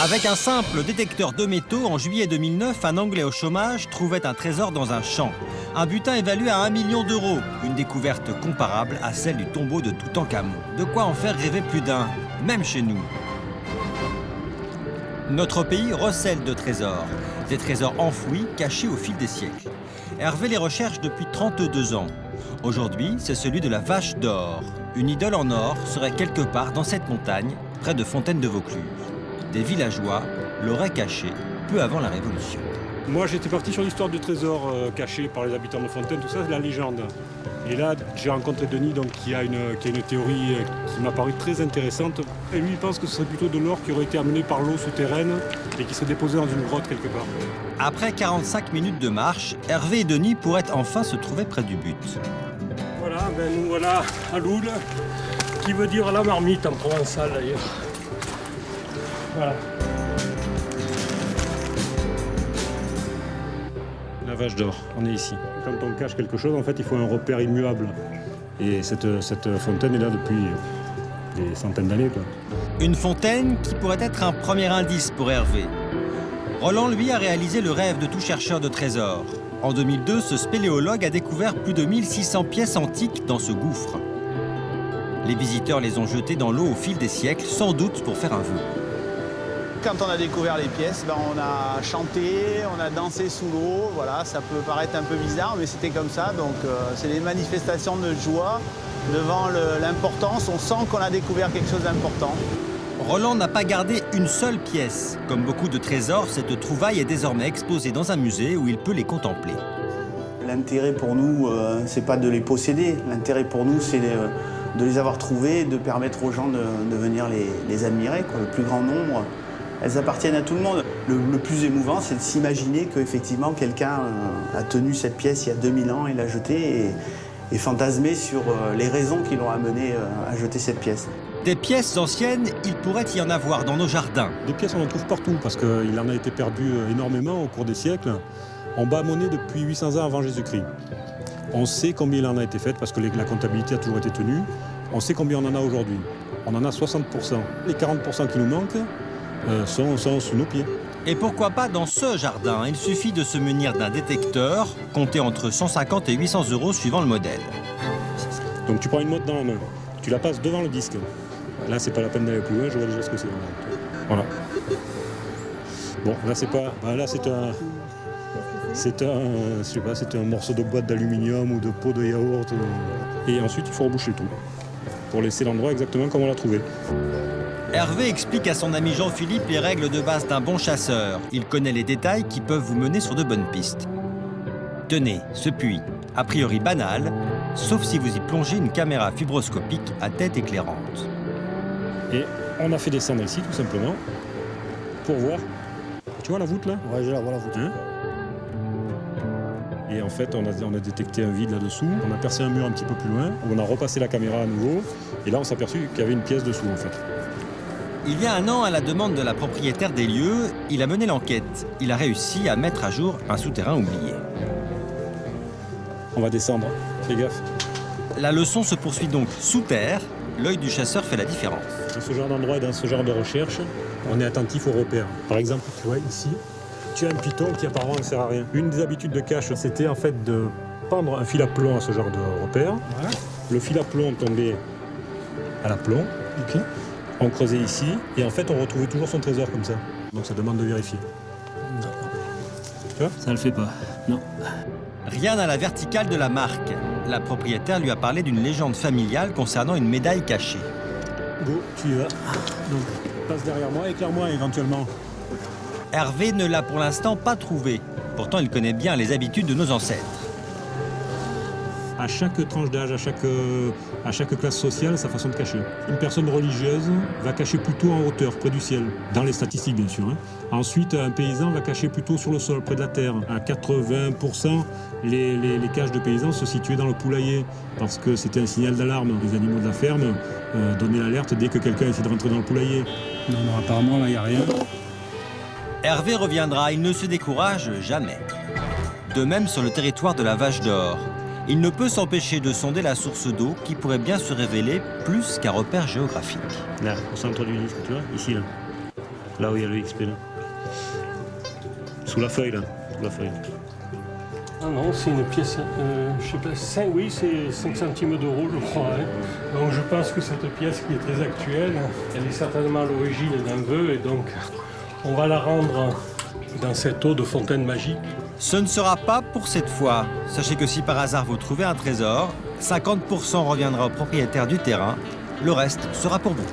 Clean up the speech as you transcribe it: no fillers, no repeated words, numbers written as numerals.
Avec un simple détecteur de métaux, en juillet 2009, un Anglais au chômage trouvait un trésor dans un champ. Un butin évalué à 1 million d'euros. Une découverte comparable à celle du tombeau de Toutankhamon. De quoi en faire rêver plus d'un, même chez nous. Notre pays recèle de trésors. Des trésors enfouis, cachés au fil des siècles. Hervé les recherche depuis 32 ans. Aujourd'hui, c'est celui de la Vache d'Or. Une idole en or serait quelque part dans cette montagne, près de Fontaine-de-Vaucluse. Des villageois l'auraient caché peu avant la Révolution. Moi, j'étais parti sur l'histoire du trésor caché par les habitants de Fontaine, tout ça, c'est la légende. Et là, j'ai rencontré Denis, donc, qui a une théorie qui m'a paru très intéressante. Et lui, il pense que ce serait plutôt de l'or qui aurait été amené par l'eau souterraine et qui serait déposé dans une grotte quelque part. Après 45 minutes de marche, Hervé et Denis pourraient enfin se trouver près du but. Voilà, nous voilà à Loul, qui veut dire la marmite en provençal d'ailleurs. Voilà. La Vache d'Or, on est ici. Quand on cache quelque chose, en fait, il faut un repère immuable. Et cette fontaine est là depuis des centaines d'années, quoi. Une fontaine qui pourrait être un premier indice pour Hervé. Roland, lui, a réalisé le rêve de tout chercheur de trésors. En 2002, ce spéléologue a découvert plus de 1600 pièces antiques dans ce gouffre. Les visiteurs les ont jetées dans l'eau au fil des siècles, sans doute pour faire un vœu. Quand on a découvert les pièces, on a chanté, on a dansé sous l'eau. Voilà, ça peut paraître un peu bizarre, mais c'était comme ça. Donc, c'est des manifestations de joie devant l'importance. On sent qu'on a découvert quelque chose d'important. Roland n'a pas gardé une seule pièce. Comme beaucoup de trésors, cette trouvaille est désormais exposée dans un musée où il peut les contempler. L'intérêt pour nous, c'est pas de les posséder. L'intérêt pour nous, c'est de les avoir trouvés et de permettre aux gens de venir les admirer, quoi, le plus grand nombre. Elles appartiennent à tout le monde. Le plus émouvant, c'est de s'imaginer qu'effectivement, quelqu'un a tenu cette pièce il y a 2000 ans et l'a jetée et fantasmer sur les raisons qui l'ont amené à jeter cette pièce. Des pièces anciennes, il pourrait y en avoir dans nos jardins. Des pièces, on en trouve partout, parce qu'il en a été perdu énormément au cours des siècles. En bas monnaie depuis 800 ans avant Jésus-Christ. On sait combien il en a été fait, parce que la comptabilité a toujours été tenue. On sait combien on en a aujourd'hui. On en a 60%. Les 40% qui nous manquent sont sous nos pieds. Et pourquoi pas dans ce jardin? Il suffit de se munir d'un détecteur, compté entre 150 et 800 euros suivant le modèle. Donc tu prends une montre dans la main, tu la passes devant le disque. Là, c'est pas la peine d'aller plus loin, je vois déjà ce que c'est. Voilà. Bon, là, c'est pas... là, c'est un morceau de boîte d'aluminium ou de pot de yaourt. Et ensuite, il faut reboucher tout pour laisser l'endroit exactement comme on l'a trouvé. Hervé explique à son ami Jean-Philippe les règles de base d'un bon chasseur. Il connaît les détails qui peuvent vous mener sur de bonnes pistes. Tenez, ce puits, a priori banal, sauf si vous y plongez une caméra fibroscopique à tête éclairante. Et on a fait descendre ici, tout simplement, pour voir. Tu vois la voûte, là? Ouais, je la vois, la voûte. Hein? Et en fait, on a détecté un vide là-dessous. On a percé un mur un petit peu plus loin, où on a repassé la caméra à nouveau. Et là, on s'est aperçu qu'il y avait une pièce dessous, en fait. Il y a un an, à la demande de la propriétaire des lieux, il a mené l'enquête. Il a réussi à mettre à jour un souterrain oublié. On va descendre, fais gaffe. La leçon se poursuit donc sous terre. L'œil du chasseur fait la différence. Dans ce genre d'endroit et dans ce genre de recherche, on est attentif aux repères. Par exemple, tu vois ici, tu as un piton qui apparemment ne sert à rien. Une des habitudes de cache, c'était en fait de pendre un fil à plomb à ce genre de repère. Voilà. Le fil à plomb tombait à l'aplomb. Okay. On creusait ici et en fait on retrouvait toujours son trésor comme ça. Donc ça demande de vérifier. D'accord. Tu vois? Ça le fait pas, non. Rien à la verticale de la marque. La propriétaire lui a parlé d'une légende familiale concernant une médaille cachée. Go, tu y vas. Donc passe derrière moi, éclaire-moi éventuellement. Hervé ne l'a pour l'instant pas trouvé. Pourtant, il connaît bien les habitudes de nos ancêtres. À chaque tranche d'âge, à chaque classe sociale, sa façon de cacher. Une personne religieuse va cacher plutôt en hauteur, près du ciel, dans les statistiques bien sûr. Ensuite, un paysan va cacher plutôt sur le sol, près de la terre. À 80%, les caches de paysans se situaient dans le poulailler, parce que c'était un signal d'alarme. Les animaux de la ferme donnaient l'alerte dès que quelqu'un essayait de rentrer dans le poulailler. Non, apparemment, là, il n'y a rien. Hervé reviendra, il ne se décourage jamais. De même sur le territoire de la Vache d'Or. Il ne peut s'empêcher de sonder la source d'eau qui pourrait bien se révéler plus qu'un repère géographique. Là, au centre du disque, tu vois, ici, là. Là où il y a le XP, là. Sous la feuille, là. Sous la feuille. Ah non, c'est une pièce, je sais pas, c'est 5 centimes d'euros, je crois. Hein. Donc je pense que cette pièce qui est très actuelle, elle est certainement à l'origine d'un vœu et donc on va la rendre dans cette eau de fontaine magique. Ce ne sera pas pour cette fois. Sachez que si par hasard vous trouvez un trésor, 50% reviendra au propriétaire du terrain, le reste sera pour vous.